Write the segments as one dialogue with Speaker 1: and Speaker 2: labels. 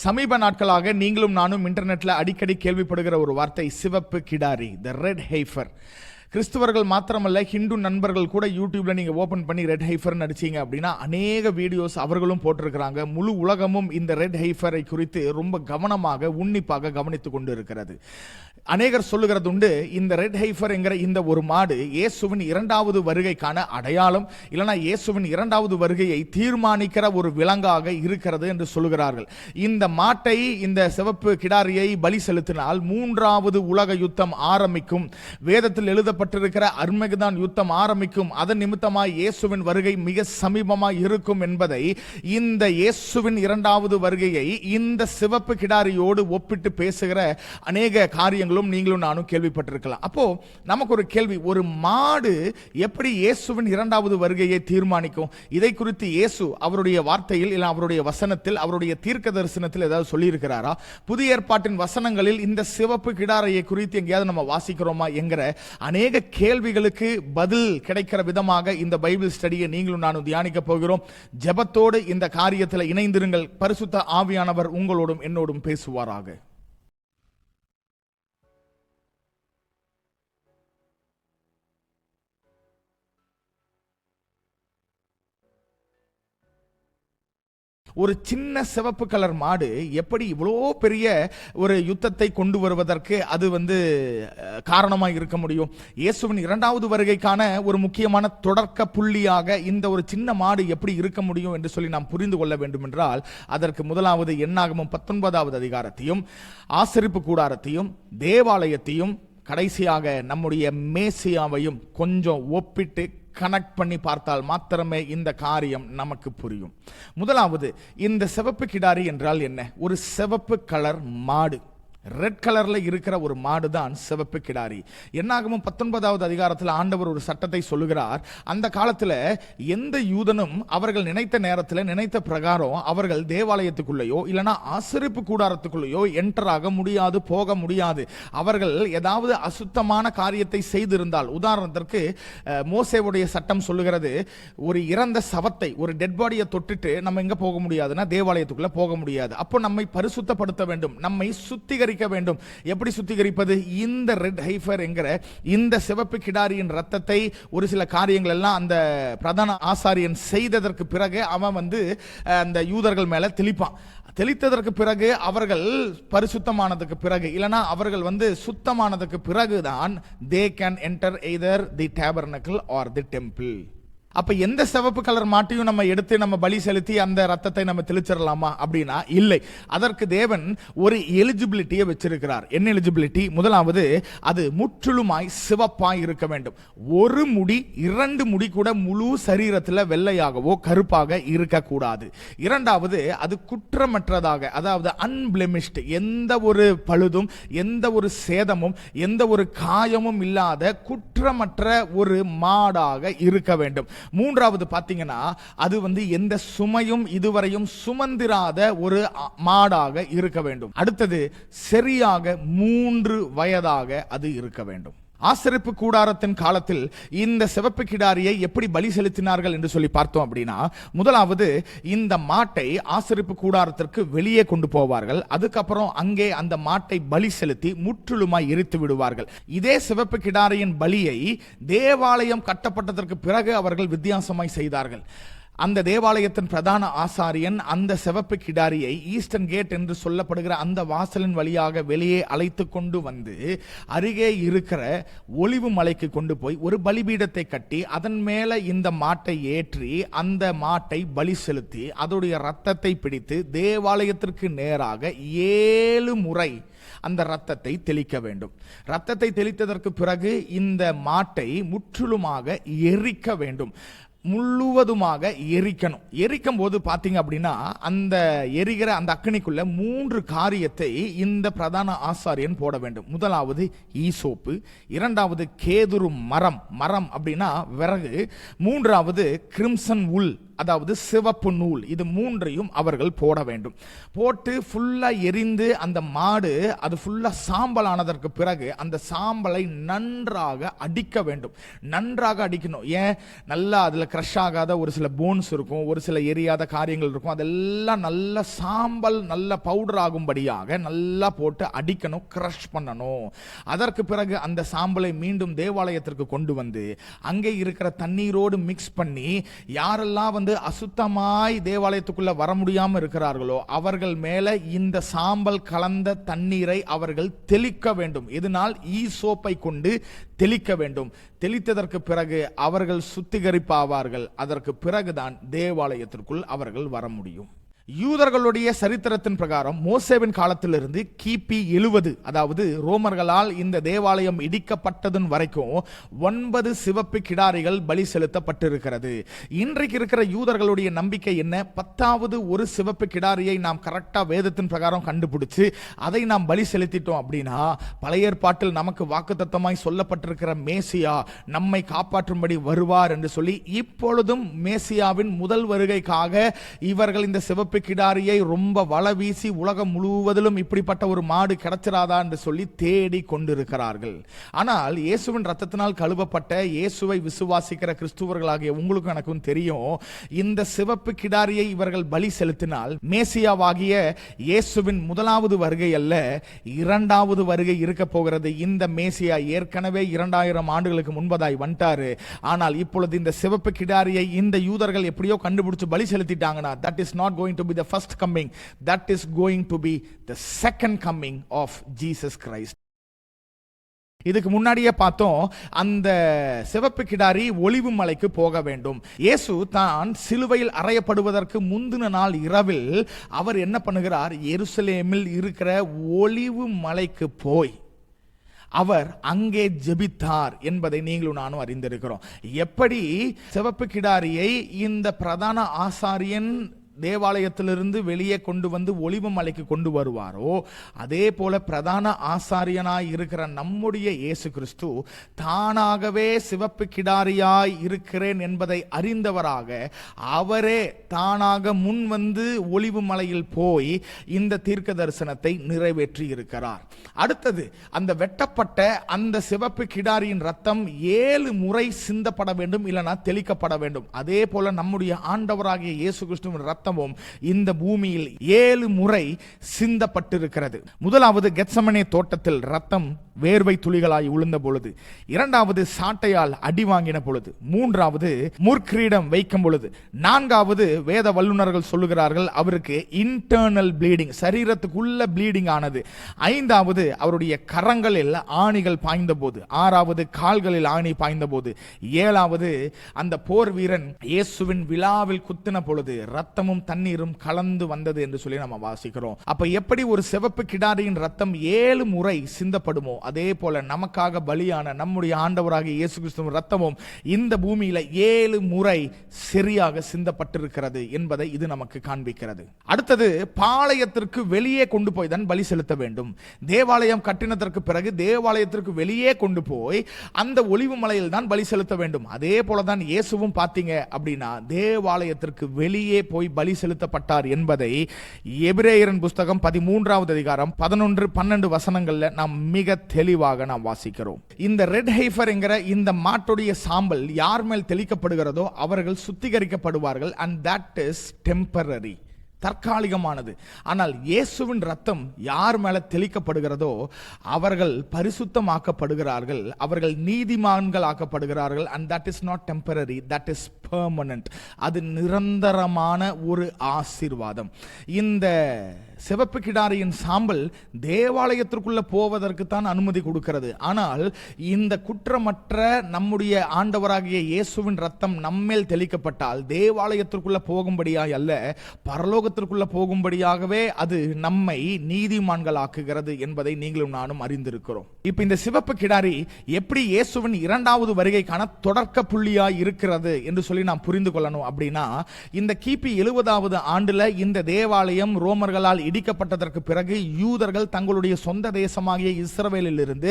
Speaker 1: சமீப நாட்களாக நீங்களும் நானும் இன்டர்நெட்ல அடிக்கடி கேள்விப்படுகிற ஒரு வார்த்தை சிவப்பு கிடாரி, த ரெட் ஹெய்ஃபர். கிறிஸ்துவர்கள் மாத்திரமல்ல, ஹிந்து நண்பர்கள் கூட யூடியூப்ல நீங்க ஓபன் பண்ணி ரெட் ஹெய்ஃபர் அடிச்சீங்க அப்படின்னா அநேக வீடியோஸ் அவர்களும் போட்டிருக்கிறாங்க. முழு உலகமும் இந்த ரெட் ஹெய்ஃபரை குறித்து ரொம்ப கவனமாக உன்னிப்பாக கவனித்துக் கொண்டு இருக்கிறது. அநேகர் சொல்லுகிறது உண்டு, இந்த ரெட் ஹெய்ஃபர் என்கிற இந்த ஒரு மாடு இயேசுவின் இரண்டாவது வருகைக்கான அடையாளம், இல்லைனா இயேசுவின் இரண்டாவது வருகையை தீர்மானிக்கிற ஒரு விலங்காக இருக்கிறது என்று சொல்லுகிறார்கள். இந்த மாட்டை, இந்த சிவப்பு கிடாரியை பலி செலுத்தினால் மூன்றாவது உலக யுத்தம் ஆரம்பிக்கும், வேதத்தில் எழுதப்பட்டிருக்கிற அர்மகெதோன் யுத்தம் ஆரம்பிக்கும், அதன் நிமித்தமாய் இயேசுவின் வருகை மிக சமீபமாய் இருக்கும் என்பதை, இந்த இயேசுவின் இரண்டாவது வருகையை இந்த சிவப்பு கிடாரியோடு ஒப்பிட்டு பேசுகிற அநேக காரியங்களும் நீங்களும் நானும் கேள்விப்பட்டிருக்கலாம். அப்போ நமக்கு ஒரு கேள்வி, ஒரு மாடு எப்படி இயேசுவின் இரண்டாவது வருகையை தீர்மானிக்கும்? இதை குறித்து இயேசு அவருடைய வார்த்தையில் இல்ல அவருடைய வசனத்தில், அவருடைய தீர்க்க தரிசனத்தில் ஏதாவது சொல்லி இருக்கிறாரா? புதிய ஏற்பாட்டின் வசனங்களில் இந்த சிவப்பு கிடாரியை குறித்து எங்கேயாவது நம்ம வாசிக்கிறோமா என்கிற அநேக கேள்விகளுக்கு பதில் கிடைக்கிற விதமாக இந்த பைபிள் ஸ்டடியை நீங்களும் நானும் தியானிக்க போகிறோம். ஜெபத்தோடு இந்த காரியத்தில் இணைந்திருங்கள். பரிசுத்த ஆவியானவர் உங்களோடும் என்னோடும் பேசுவாராக. ஒரு சின்ன சிவப்பு கலர் மாடு எப்படி இவ்வளோ பெரிய ஒரு யுத்தத்தை கொண்டு வருவதற்கு அது காரணமாக இருக்க முடியும்? இயேசுவின் இரண்டாவது வருகைக்கான ஒரு முக்கியமான தொடக்க புள்ளியாக இந்த ஒரு சின்ன மாடு எப்படி இருக்க முடியும் என்று சொல்லி நாம் புரிந்து கொள்ள வேண்டும் என்றால், அதற்கு முதலாவது என்னாகமம் 19வது அதிகாரத்தையும், ஆசரிப்பு கூடாரத்தையும், தேவாலயத்தையும், கடைசியாக நம்முடைய மேசியாவையும் கொஞ்சம் ஒப்பிட்டு கனெக்ட் பண்ணி பார்த்தால் மாத்திரமே இந்த காரியம் நமக்கு புரியும். முதலாவது, இந்த சிவப்பு கிடாரி என்றால் என்ன? ஒரு சிவப்பு கலர் மாடு, ரெட் கலர்ல இருக்கிற ஒரு மாடு தான் சிவப்பு கிடாரி. என்னாகமம் 19வது அதிகாரத்தில் ஆண்டவர் ஒரு சட்டத்தை சொல்லுகிறார். அந்த காலத்தில் எந்த யூதனும் அவர்கள் நினைத்த நேரத்தில், நினைத்த பிரகாரம் அவர்கள் தேவாலயத்துக்குள்ளேயோ இல்லைனா ஆசரிப்பு கூடாரத்துக்குள்ளேயோ என்டர் ஆக முடியாது, போக முடியாது. அவர்கள் ஏதாவது அசுத்தமான காரியத்தை செய்திருந்தால், உதாரணத்திற்கு மோசேவுடைய சட்டம் சொல்லுகிறது, ஒரு இறந்த சவத்தை, ஒரு டெட் பாடியை தொட்டுட்டு நம்ம எங்க போக முடியாதுன்னா தேவாலயத்துக்குள்ள போக முடியாது. அப்போ நம்மை பரிசுத்தப்படுத்த வேண்டும், நம்மை சுத்திகரிக்க வேண்டும். எப்படி சுத்திகரிப்பது? இந்த ரெட் ஹெய்ஃபர் என்கிற இந்த சிவப்பு கிடாரியின் ரத்தத்தை ஒரு சில காரியங்கள் எல்லாம் அந்த பிரதான ஆசாரியன் செய்ததற்கு பிறகு அவன் அந்த யூதர்கள் மேல தெளிப்பான். தெளித்ததற்கு பிறகு அவர்கள் பரிசுத்தமானதுக்கு பிறகு, இல்லனா அவர்கள் சுத்தமானதுக்கு பிறகுதான் they can enter either the tabernacle or the temple. அப்ப எந்த சிவப்பு கலர் மாட்டையும் நம்ம எடுத்து நம்ம பலி செலுத்தி அந்த ரத்தத்தை நம்ம தெளிச்சிடலாமா அப்படின்னா இல்லை. அதற்கு தேவன் ஒரு எலிஜிபிலிட்டியை வச்சிருக்கிறார். என்ன எலிஜிபிலிட்டி? முதலாவது, அது முற்றிலுமாய் சிவப்பாய் இருக்க வேண்டும். ஒரு முடி, 2 முடி கூட முழு சரீரத்தில் வெள்ளையாகவோ கருப்பாக இருக்கக்கூடாது. இரண்டாவது, அது குற்றமற்றதாக, அதாவது அன்பிளெமிஷ்ட், எந்த ஒரு பழுதும், எந்த ஒரு சேதமும், எந்த ஒரு காயமும் இல்லாத குற்றமற்ற ஒரு மாடாக இருக்க வேண்டும். மூன்றாவது பாத்தீங்கன்னா, அது எந்த சுமையும் இதுவரையும் சுமந்திராத ஒரு மாடாக இருக்க வேண்டும். அடுத்தது, சரியாக 3 வயதாக அது இருக்க வேண்டும். ஆசரிப்பு கூடாரத்தின் காலத்தில் இந்த சிவப்பு கிடாரியை எப்படி பலி செலுத்தினார்கள் என்று சொல்லி பார்த்தோம் அப்படின்னா, முதலாவது இந்த மாட்டை ஆசரிப்பு கூடாரத்திற்கு வெளியே கொண்டு போவார்கள். அதுக்கப்புறம் அங்கே அந்த மாட்டை பலி செலுத்தி முற்றிலுமாய் எரித்து விடுவார்கள். இதே சிவப்பு கிடாரியின் பலியை தேவாலயம் கட்டப்பட்டதற்கு பிறகு அவர்கள் வித்தியாசமாய் செய்தார்கள். அந்த தேவாலயத்தின் பிரதான ஆசாரியன் அந்த சிவப்பு கிடாரியை ஈஸ்டர்ன் கேட் என்று சொல்லப்படுகிற அந்த வாசலின் வழியாக வெளியே அழைத்து கொண்டு அருகே இருக்கிற ஒலிவு மலைக்கு கொண்டு போய் ஒரு பலிபீடத்தை கட்டி அதன் மேல இந்த மாட்டை ஏற்றி அந்த மாட்டை பலி செலுத்தி அதோடைய ரத்தத்தை பிடித்து தேவாலயத்திற்கு நேராக 7 முறை அந்த ரத்தத்தை தெளிக்க வேண்டும். ரத்தத்தை தெளித்ததற்கு பிறகு இந்த மாட்டை முற்றிலுமாக எரிக்க வேண்டும், முழுவதுமாக எரிக்கணும். எரிக்கும் போது பார்த்தீங்க அப்படின்னா, அந்த எரிகிற அந்த அக்கினிக்குள்ள 3 காரியத்தை இந்த பிரதான ஆசாரியன் போட வேண்டும். முதலாவது ஈசோப்பு, இரண்டாவது கேதுரு மரம், மரம் அப்படின்னா விறகு, மூன்றாவது கிரிம்சன் உல், அதாவது சிவப்பு நூல், இது மூன்றையும் அவர்கள் போட வேண்டும். போட்டு ஃபுல்லா எரிந்து அந்த மாடு அது ஃபுல்லா சாம்பல் ஆனதற்கு பிறகு அந்த சாம்பலை நன்றாக அடிக்க வேண்டும். நன்றாக அடிக்கணும். ஏன்? நல்லா அதுல கிரஷ் ஆகாத ஒரு சில போன்ஸ் இருக்கும், ஒரு சில எரியாத காரியங்கள் இருக்கும், அதெல்லாம் நல்ல சாம்பல் நல்ல பவுடர் ஆகும்படியாக நல்லா போட்டு அடிக்கணும், கிரஷ் பண்ணணும். அதற்கு பிறகு அந்த சாம்பலை மீண்டும் தேவாலயத்திற்கு கொண்டு வந்து அங்கே இருக்கிற தண்ணீரோடு மிக்ஸ் பண்ணி யாரெல்லாம் அசுத்தமாய் தேவாலயத்துக்குள்ள வர முடியாம இருக்கிறார்களோ அவர்கள் மேல இந்த சாம்பல் கலந்த தண்ணீரை அவர்கள் தெளிக்க வேண்டும். இதனால் ஈசோப்பை கொண்டு தெளிக்க வேண்டும். தெளித்ததற்கு பிறகு அவர்கள் சுத்திகரிப்பாவார்கள். அதற்கு பிறகுதான் தேவாலயத்திற்குள் அவர்கள் வர முடியும். யூதர்களுடைய சரித்திரத்தின் பிரகாரம் மோசேவின் காலத்திலிருந்து கிபி 70, அதாவது ரோமர்களால் இந்த தேவாலயம் இடிக்கப்பட்டதன் வரைக்கும் 9 சிவப்பு கிடாரிகள் பலி செலுத்தப்பட்டிருக்கிறது. இன்றைக்கு இருக்கிற யூதர்களுடைய நம்பிக்கை என்ன? 10வது ஒரு சிவப்பு கிடாரியை நாம் கரெக்டா வேதத்தின் பிரகாரம் கண்டுபிடிச்சு அதை நாம் பலி செலுத்திட்டோம் அப்படின்னா பழைய ஏற்பாட்டில் நமக்கு வாக்குத்தத்தமாய் சொல்லப்பட்டிருக்கிற மேசியா நம்மை காப்பாற்றும்படி வருவார் என்று சொல்லி இப்பொழுதும் மேசியாவின் முதல் வருகைக்காக இவர்கள் இந்த சிவப்பு கிடாரியை ரொம்ப வள வீசி உலகம் முழுவதிலும் இப்படிப்பட்ட ஒரு மாடு கிடைச்சிராதா என்று சொல்லி தேடி கொண்டிருக்கிறார்கள். ஆனால் இயேசுவின் ரத்தத்தினால் கழுவப்பட்ட இயேசுவை விசுவாசிக்கிற கிறிஸ்துவர்களாகிய உங்களுக்கும் எனக்கும் தெரியும், இந்த சிவப்பு கிடாரியை இவர்கள் பலி செலுத்தினால் மேசியாவாகிய இயேசுவின் முதலாவது வருகை அல்ல, 2வது வருகை இருக்க போகிறது. இந்த மேசியா ஏற்கனவே 2000 ஆண்டுகளுக்கு முன்பதாய் வந்துட்டாரு. ஆனால் இப்பொழுது இந்த சிவப்பு கிடாரியை இந்த யூதர்கள் எப்படியோ கண்டுபிடிச்சு பலி செலுத்திட்டாங்கன்னா that is not going to be the first coming, that is going to be the second coming of Jesus Christ. இதுக்கு முன்னாடியே பார்த்தோம், அந்த சிவப்பு கிடாரி ஒலிவு மலைக்கு போக வேண்டும். இயேசு தான் சிலுவையில் அறையப்படுவதற்கு முந்தின நாள் இரவில் அவர் என்ன பண்ணுகிறார்? எருசலேமில் இருக்கிற ஒலிவு மலைக்கு போய் அவர் அங்கே ஜெபித்தார் என்பதை நீங்களும் நானும் அறிந்திருக்கிறோம். எப்படி சிவப்பு கிடாரியை இந்த பிரதான ஆசாரியன் தேவாலயத்திலிருந்து வெளியே கொண்டு வந்து ஒலிவ மலைக்கு கொண்டு வருவாரோ அதே போல பிரதான ஆசாரியனாய் இருக்கிற நம்முடைய இயேசு கிறிஸ்து தானாகவே சிவப்பு கிடாரியாய் இருக்கிறேன் என்பதை அறிந்தவராக அவரே தானாக முன் வந்து ஒலிவு மலையில் போய் இந்த தீர்க்க தரிசனத்தை நிறைவேற்றி இருக்கிறார். அடுத்தது, அந்த வெட்டப்பட்ட அந்த சிவப்பு கிடாரியின் ரத்தம் 7 முறை சிந்தப்பட வேண்டும், இல்லைனா தெளிக்கப்பட வேண்டும். அதே போல நம்முடைய ஆண்டவராகிய இயேசு கிறிஸ்துவின் ரத்தம் இந்த பூமியில் 7 முறை சிந்தப்பட்டிருக்கிறது. முதலாவது கெத்சமனே தோட்டத்தில் ரத்தம் வேர்வை துளிகளாய் உளுந்த பொழுது, 2வது சாட்டையால் அடி வாங்கின பொழுது, 3வது முற்கிரீடம் வைக்கும் பொழுது, 4வது வேத வல்லுநர்கள் சொல்லுகிறார்கள் அவருக்கு இன்டர்னல் ப்ளீடிங், சரீரத்துக்குள்ள ப்ளீடிங் ஆனது, 5வது அவருடைய கரங்களில் ஆணிகள் பாய்ந்த போது, 6வது கால்களில் ஆணி பாய்ந்த போது, 7வது அந்த போர் வீரன் இயேசுவின் விழாவில் குத்தின பொழுது ரத்தமும் தண்ணீரும் கலந்து வந்தது என்று சொல்லி நம்ம வாசிக்கிறோம். அப்ப எப்படி ஒரு சிவப்பு கிடாரியின் ரத்தம் 7 முறை சிந்தப்படுமோ அதே போல நமக்காக பலியான நம்முடைய ஆண்டவராகிய இயேசு கிறிஸ்துவின் ரத்தமும் இந்த பூமியில 7 முறை சரியாக சிந்தப்பட்டிருக்கிறது என்பதை இது நமக்கு காண்பிக்கிறது. அடுத்தது, பாளையத்திற்கு வெளியே கொண்டு போய் தான் பலி செலுத்த வேண்டும். தேவாலயம் கட்டினதற்கு பிறகு தேவாலயத்திற்கு வெளியே கொண்டு போய் அந்த ஒலிவு மலையில் தான் பலி செலுத்த வேண்டும். அதே போலதான் இயேசுவும் பார்த்தீங்க அப்படின்னா தேவாலயத்திற்கு வெளியே போய் பலி செலுத்தப்பட்டார் என்பதை எபிரேயரின் புஸ்தகம் 13வது அதிகாரம் 11-12 வசனங்கள்ல நாம் மிக தெளிவாக நாம் வாசிக்கிறோம். இந்த ரெட் ஹைஃபர் என்கிற இந்த மாட்டுடைய சாம்பல் யார் மேல் தெளிக்கப்படுகிறதோ அவர்கள் சுத்திகரிக்கப்படுவார்கள். and that is temporary, தற்காலிகமானது. ஆனால் இயேசுவின் ரத்தம் யார் மேல தெளிக்கப்படுகிறதோ அவர்கள் பரிசுத்தமாக்கப்படுகிறார்கள், அவர்கள் நீதிமான்கள் ஆக்கப்படுகிறார்கள். and that is not temporary, that is permanent. அது நிரந்தரமான ஒரு ஆசீர்வாதம். இந்த சிவப்பு கிடாரியின் சாம்பல் தேவாலயத்திற்குள்ள போவதற்கு தான் அனுமதி கொடுக்கிறது. ஆனால் இந்த குற்றமற்ற நம்முடைய ஆண்டவராகிய இயேசுவின் ரத்தம் நம்மேல் தெளிக்கப்பட்டால் தேவாலயத்திற்குள்ள போகும்படியாய் அல்ல, பரலோகத்திற்குள்ள போகும்படியாகவே அது நம்மை நீதிமான்கள் ஆக்குகிறது என்பதை நீங்களும் நானும் அறிந்திருக்கிறோம். இப்ப இந்த சிவப்பு கிடாரி எப்படி இயேசுவின் 2வது வருகைக்கான தொடக்க புள்ளியாய் இருக்கிறது என்று சொல்லி சொல்லி நாம் புரிந்து கொள்ளணும் அப்படின்னா, இந்த கிபி 70வது ஆண்டுல இந்த தேவாலயம் ரோமர்களால் இடிக்கப்பட்டதற்கு பிறகு யூதர்கள் தங்களுடைய சொந்த தேசமாகிய இஸ்ரவேலில் இருந்து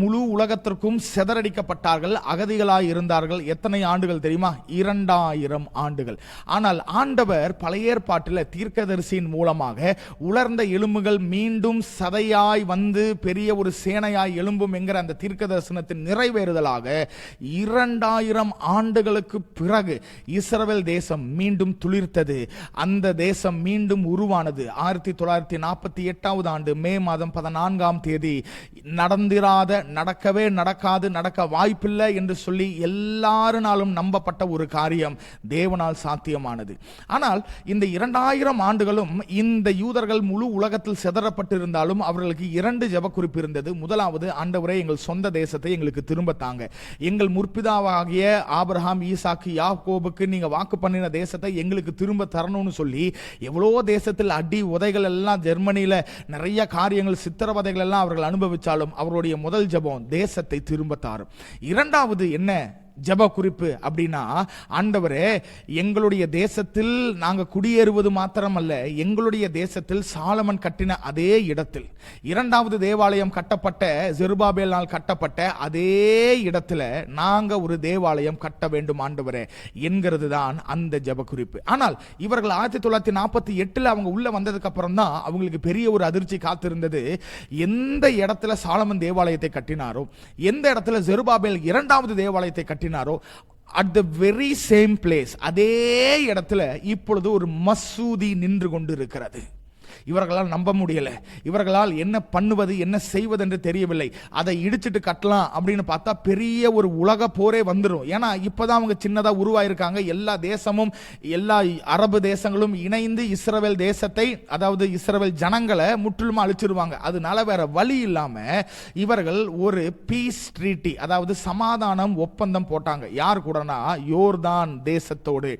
Speaker 1: முழு உலகத்திற்கும் சிதறடிக்கப்பட்டார்கள், அகதிகளாய் இருந்தார்கள். எத்தனை ஆண்டுகள் தெரியுமா? 2000 ஆண்டுகள். ஆனால் ஆண்டவர் பழைய ஏற்பாட்டில் தீர்க்கதரிசியின் மூலமாக உலர்ந்த எலும்புகள் மீண்டும் சதையாய் வந்து பெரிய ஒரு சேனையாய் எழும்பும் என்கிற அந்த தீர்க்க தரிசனத்தின் நிறைவேறுதலாக 2000 ஆண்டுகளுக்கு பிறகு இஸ்ரவேல் தேசம் மீண்டும் துளிர்த்தது. அந்த தேசம் மீண்டும் உருவானது. 1948வது ஆண்டு மே மாதம் 14ஆம் தேதி நடந்திராத, நடக்கவே நடக்காது, நடக்க வாய்ப்பில்லை என்று சொல்லி எல்லாருனாலும் நம்பப்பட்ட ஒரு காரியம் தேவனால் சாத்தியமானது. ஆனால் இந்த 2000 ஆண்டுகளும் இந்த யூதர்கள் முழு உலகத்தில் சிதறப்பட்டிருந்தாலும் அவர்களுக்கு 2 ஜெப குறிப்பு இருந்தது. முதலாவது, ஆண்டவரே எங்கள் சொந்த தேசத்தை எங்களுக்கு திரும்ப தாங்க. எங்கள் முற்பிதாவாகிய ஆபிரகாம், ஈசாக்கு, யாக்கோபுக்கு நீங்க வாக்கு பண்ணின தேசத்தை எங்களுக்கு திரும்ப தரணும்னு சொல்லி எவ்வளோ தேசத்தில் அடி உதைகள் எல்லாம், ஜெர்மனியில நிறைய காரியங்கள், சித்திரவதைகள் எல்லாம் அவர்கள் அனுபவிச்சாலும் அவருடைய முதல் ஜெபம் தேசத்தை திரும்ப தாரும். இரண்டாவது என்ன ஜெப குறிப்பு அப்படின்னா, ஆண்டவரே எங்களுடைய தேசத்தில் நாங்க குடியேறுவது மாத்திரமல்ல, எங்களுடைய தேசத்தில் சாலமன் கட்டின அதே இடத்தில், இரண்டாவது தேவாலயம் கட்டப்பட்ட, செருபாபேலால் கட்டப்பட்ட அதே இடத்துல நாங்க ஒரு தேவாலயம் கட்ட வேண்டும் ஆண்டவரே என்கிறது தான் அந்த ஜெப குறிப்பு. ஆனால் இவர்கள் 1948 அவங்க உள்ள வந்ததுக்கு அப்புறம் தான் அவங்களுக்கு பெரிய ஒரு அதிர்ச்சி காத்திருந்தது. எந்த இடத்துல சாலமன் தேவாலயத்தை கட்டினாரோ, எந்த இடத்துல செருபாபேல் இரண்டாவது தேவாலயத்தை கட்டினாரோ, at the very same place, அதே இடத்துல இப்பொழுது ஒரு மசூதி நின்று கொண்டு இருக்கிறது. இவர்களால் நம்ப முடியல. இவர்களால் என்ன பண்ணுவது, என்ன செய்வது என்று தெரியவில்லை. அதை இடிச்சிட்டு கட்டலாம் அப்படின்னு பார்த்தா பெரிய ஒரு உலக போரே வந்துடும். ஏன்னா இப்பதான் அவங்க சின்னதா உருவாயிருக்காங்க. எல்லா தேசமும், எல்லா அரபு தேசங்களும் இணைந்து இஸ்ரவேல் தேசத்தை, அதாவது இஸ்ரவேல் ஜனங்களை முற்றிலுமா அழிச்சிருவாங்க. அதனால வேற வழி இல்லாம இவர்கள் ஒரு பீஸ் ட்ரீட்டி, அதாவது சமாதானம் ஒப்பந்தம் போட்டாங்க. யார் கூடனா? யோர்தான் தேசத்தோடு.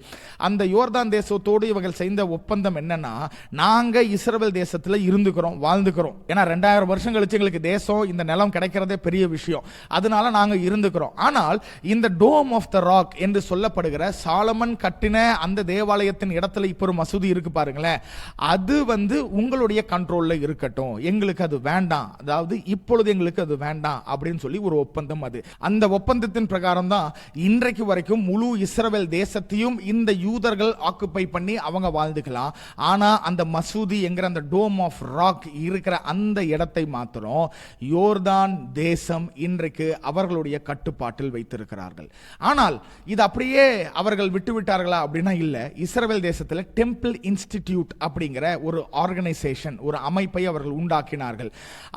Speaker 1: அந்த யோர்தான் தேசத்தோடு இவர்கள் செய்த ஒப்பந்தம் என்னன்னா, நாங்க இஸ்ரவேல் தேசத்துல இருந்துக்கிறோம், வாழ்ந்துக்கிறோம். ஏன்னா 2000 வருஷம் கழிச்சு எங்களுக்கு தேசம், இந்த நிலம் கிடைக்கிறதே பெரிய விஷயம். அதனால நாங்க இருந்துக்கிறோம். ஆனால் இந்த டோம் ஆஃப் த ராக் என்று சொல்லப்படுகிற சாலமன் கட்டின அந்த தேவாலயத்தின் இடத்துல இப்ப ஒரு மசூதி இருக்கு பாருங்களேன், அது உங்களுடைய கண்ட்ரோல்ல இருக்கட்டும், எங்களுக்கு அது வேண்டாம், அதாவது இப்பொழுது எங்களுக்கு அது வேண்டாம் அப்படின்னு சொல்லி ஒரு ஒப்பந்தம். அது அந்த ஒப்பந்தத்தின் பிரகாரம் தான் இன்றைக்கு வரைக்கும் முழு இஸ்ரவேல் தேசத்தையும் இந்த யூதர்கள் ஆக்குபை பண்ணி அவங்க வாழ்ந்துக்கலாம். ஆனா அந்த மசூதி என்கிற அந்த டோம் ஆஃப் ராக் இருக்கிற அந்த இடத்தை மாத்திரம் யோர்தான் தேசம் இன்றைக்கு அவர்களுடைய கட்டுப்பாட்டில் வைத்திருக்கிறார்கள். ஆனால் இது அப்படியே அவர்கள் விட்டுவிட்டார்களா அப்படின்னா இல்ல. இஸ்ரவேல் தேசத்தில் டெம்பிள் இன்ஸ்டிடியூட் அப்படிங்கிற ஒரு ஆர்கனைசேஷன், ஒரு அமைப்பை அவர்கள் உண்டாக்கினார்கள்.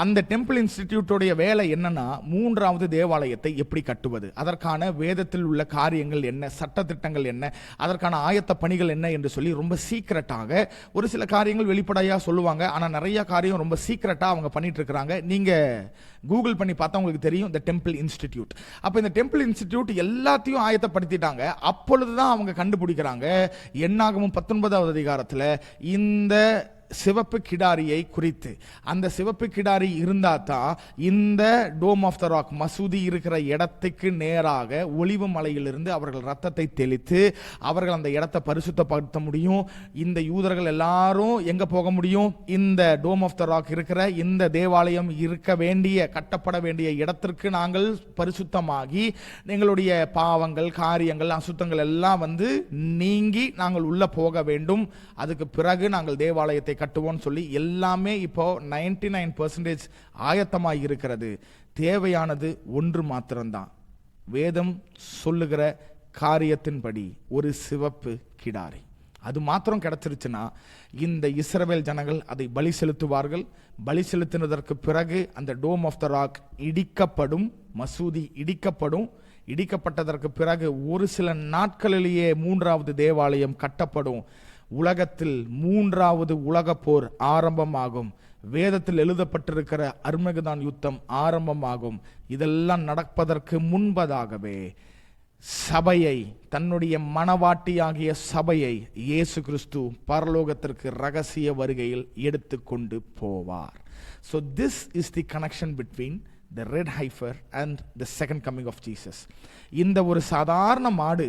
Speaker 1: அந்த டெம்பிள் இன்ஸ்டிடியூட்டோடைய வேலை என்னன்னா, மூன்றாவது தேவாலயத்தை எப்படி கட்டுவது, அதற்கான வேதத்தில் உள்ள காரியங்கள் என்ன, சட்டத்திட்டங்கள் என்ன, அதற்கான ஆயத்த பணிகள் என்ன என்று சொல்லி ரொம்ப சீக்கிரட்டாக ஒரு சில காரியங்கள் வெளிப்படையா சொல்லுவாங்க. ஆனா நிறைய காரியம் ரொம்ப சீக்கிரட்டா அவங்க பண்ணிட்டு இருக்காங்க. நீங்க கூகுள் பண்ணி பார்த்தா உங்களுக்கு தெரியும், the Temple Institute. அப்ப இந்த டெம்பிள் இன்ஸ்டிடியூட் எல்லாத்தையும் ஆயத்தப்படுத்திட்டாங்க. அப்பொழுதுதான் அவங்க கண்டுபிடிக்கிறாங்க, என்னாகமம் 19வது அதிகாரத்துல இந்த சிவப்பு கிடாரியை குறித்து. அந்த சிவப்பு கிடாரி இருந்தா தான் இந்த டோம் ஆஃப் த ராக் மசூதி இருக்கிற இடத்துக்கு நேராக ஒலிவு மலையிலிருந்து அவர்கள் ரத்தத்தை தெளித்து அவர்கள் அந்த இடத்தை பரிசுத்தப்படுத்த முடியும். இந்த யூதர்கள் எல்லாரும் எங்க போக முடியும்? இந்த டோம் ஆஃப் த ராக் இருக்கிற இந்த தேவாலயம் இருக்க வேண்டிய, கட்டப்பட வேண்டிய இடத்திற்கு நாங்கள் பரிசுத்தமாகி எங்களுடைய பாவங்கள், காரியங்கள், அசுத்தங்கள் எல்லாம் நீங்கி நாங்கள் உள்ள போக வேண்டும். அதுக்கு பிறகு நாங்கள் தேவாலயத்தை கட்டுவோம் சொல்லி எல்லாமே இப்போ 99% ஆயத்தமாய் இருக்கிறது. தேவையானது ஒன்று மாத்திரம்தான், வேதம் சொல்லுகிற காரியத்தின்படி ஒரு சிவப்பு கிடாரி. அது மாத்திரம் கிடைச்சிருச்சுன்னா இந்த இஸ்ரவேல் ஜனங்கள் அதை பலி செலுத்துவார்கள். பலி செலுத்தினதற்கு பிறகு அந்த டோம் ஆஃப் த ராக் இடிக்கப்படும், மசூதி இடிக்கப்படும். இடிக்கப்பட்டதற்கு பிறகு ஒரு சில நாட்களிலேயே மூன்றாவது தேவாலயம் கட்டப்படும். உலகத்தில் மூன்றாவது உலக போர் ஆரம்பமாகும். வேதத்தில் எழுதப்பட்டிருக்கிற அர்மகதான் யுத்தம் ஆரம்பமாகும். இதெல்லாம் நடப்பதற்கு முன்பதாகவே சபையை, தன்னுடைய மனவாட்டியாகிய சபையை இயேசு கிறிஸ்து பரலோகத்திற்கு ரகசிய வருகையில் எடுத்துக்கொண்டு போவார். So this is the connection between the red heifer and the second coming of Jesus. இந்த ஒரு சாதாரண மாடு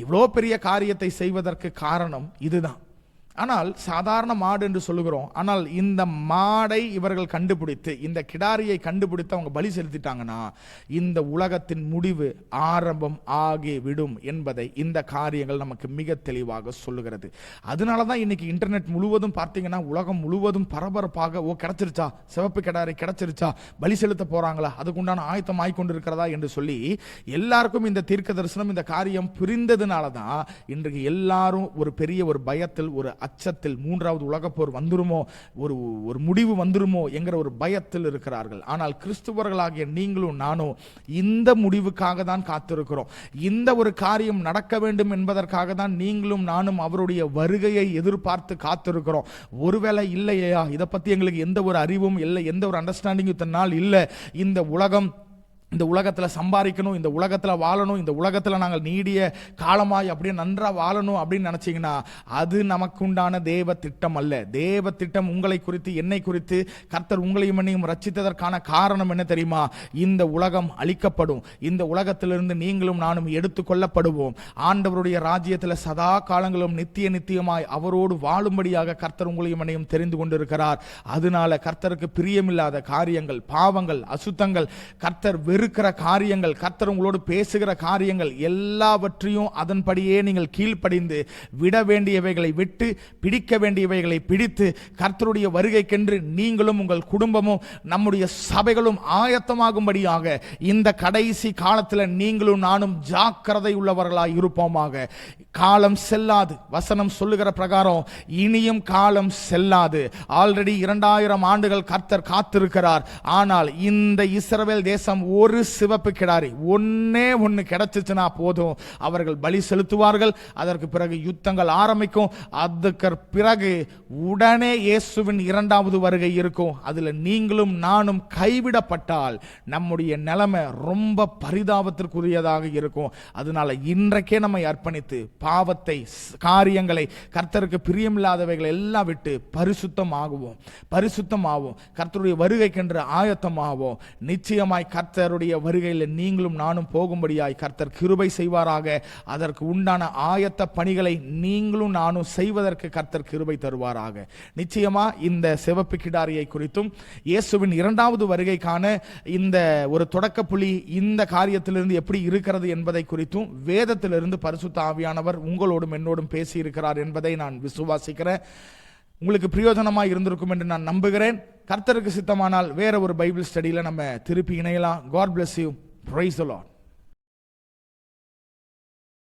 Speaker 1: இவ்வளோ பெரிய காரியத்தை செய்வதற்கு காரணம் இதுதான். ஆனால் சாதாரண மாடு என்று சொல்லுகிறோம். ஆனால் இந்த மாடை இவர்கள் கண்டுபிடித்து, இந்த கிடாரியை கண்டுபிடித்து அவங்க பலி செலுத்திட்டாங்கன்னா இந்த உலகத்தின் முடிவு ஆரம்பம் ஆகிவிடும் என்பதை இந்த காரியங்கள் நமக்கு மிக தெளிவாக சொல்லுகிறது. அதனால தான் இன்னைக்கு இன்டர்நெட் முழுவதும் பார்த்தீங்கன்னா உலகம் முழுவதும் பரபரப்பாக, கிடைச்சிருச்சா, சிவப்பு கிடாரி கிடைச்சிருச்சா, பலி செலுத்த போறாங்களா, அதுக்குண்டான ஆயத்தம் ஆய்கொண்டு இருக்கிறதா என்று சொல்லி எல்லாருக்கும் இந்த தீர்க்க தரிசனம், இந்த காரியம் புரிந்ததுனால தான் இன்றைக்கு எல்லாரும் ஒரு பெரிய ஒரு பயத்தில், ஒரு அச்சத்தில், மூன்றாவது உலகப்போர் வந்துருமோ, ஒரு முடிவு வந்துருமோ என்கிற ஒரு பயத்தில் இருக்கிறார்கள். ஆனால் கிறிஸ்துவர்களாகிய நீங்களும் நானும் இந்த முடிவுக்காக தான் காத்திருக்கிறோம். இந்த ஒரு காரியம் நடக்க வேண்டும் என்பதற்காக தான் நீங்களும் நானும் அவருடைய வருகையை எதிர்பார்த்து காத்திருக்கிறோம். ஒருவேளை இல்லையா, இதை பத்தி எங்களுக்கு எந்த ஒரு அறிவும் இல்லை, எந்த ஒரு அண்டர்ஸ்டாண்டிங்கும் இத்தனை இல்லை, இந்த உலகத்தில் சம்பாதிக்கணும், இந்த உலகத்தில் வாழணும், இந்த உலகத்தில் நாங்கள் நீடிய காலமாய் அப்படியே நன்றாக வாழணும் அப்படின்னு நினச்சிங்கன்னா அது நமக்கு உண்டான தேவ திட்டம் அல்ல. தேவ திட்டம் உங்களை குறித்து, என்னை குறித்து, கர்த்தர் உங்களையும் என்னையும் ரட்சித்ததற்கான காரணம் என்ன தெரியுமா? இந்த உலகம் அழிக்கப்படும், இந்த உலகத்திலிருந்து நீங்களும் நானும் எடுத்துக்கொள்ளப்படுவோம், ஆண்டவருடைய ராஜ்யத்தில் சதா காலங்களும் நித்தியமாய் அவரோடு வாழும்படியாக கர்த்தர் உங்களையும் என்னையும் தெரிந்து கொண்டிருக்கிறார். அதனால கர்த்தருக்கு பிரியமில்லாத காரியங்கள், பாவங்கள், அசுத்தங்கள், கர்த்தர் இருக்கிற காரியங்கள், கர்த்தர் உங்களோடு பேசுகிற காரியங்கள் எல்லாவற்றையும் அதன்படியே நீங்கள் கீழ்ப்படிந்து விட வேண்டியவைகளை விட்டு பிடிக்க வேண்டியவைகளை பிடித்து கர்த்தருடைய வருகைக்கென்று நீங்களும் உங்கள் குடும்பமும் நம்முடைய சபைகளும் ஆயத்தமாகும்படியாக இந்த கடைசி காலத்தில் நீங்களும் நானும் ஜாக்கிரதை உள்ளவர்களாய் இருப்போமாக. காலம் செல்லாது, வசனம் சொல்லுகிற பிரகாரம் இனியும் காலம் செல்லாது. ஆல்ரெடி 2000 ஆண்டுகள் கர்த்தர் காத்திருக்கிறார். ஆனால் இந்த இஸ்ரவேல் தேசம் ஒரு சிவப்பு கிடாரி ஒண்ணு கிடைச்சிச்சுனா போதும், அவர்கள் பலி செலுத்துவார்கள். அதற்கு பிறகு யுத்தங்கள் ஆரம்பிக்கும். அதுக்கு பிறகு உடனே இயேசுவின் 2வது வருகை இருக்கும். அதுல நீங்களும் நானும் கைவிடப்பட்டால் நம்முடைய நிலைமை ரொம்ப பரிதாபத்திற்குரியதாக இருக்கும். அதனால இன்றைக்கே நம்மை அர்ப்பணித்து பாவத்தை, காரியங்களை, கர்த்தருக்கு பிரியமில்லாதவைகளை எல்லாம் விட்டு பரிசுத்தமாகுவோம். கர்த்தருடைய வருகைக்கென்று ஆயத்தமாவோம். நிச்சயமாய் கர்த்தருடைய வருகையில் நீங்களும் நானும் போகும்படியாய் கர்த்தர் கிருபை செய்வாராக. அதற்கு உண்டான ஆயத்த பணிகளை நீங்களும் நானும் செய்வதற்கு கர்த்தர் கிருபை தருவாராக. நிச்சயமா இந்த சிவப்பு கிடாரியை குறித்தும் இயேசுவின் 2வது வருகைக்கான இந்த ஒரு தொடக்க புள்ளி இந்த காரியத்திலிருந்து எப்படி இருக்கிறது என்பதை குறித்தும் வேதத்திலிருந்து பரிசுத்த ஆவியானவர் உங்களோடும் என்னோடும் பேசி இருக்கிறார் என்பதை நான் விசுவாசிக்கிறேன். உங்களுக்கு பிரயோஜனமாக இருந்திருக்கும் என்று நான் நம்புகிறேன். கர்த்தருக்கு சித்தமானால் வேற ஒரு பைபிள் ஸ்டடியில் நம்ம திருப்பி இணையலாம். God bless you. Praise the Lord.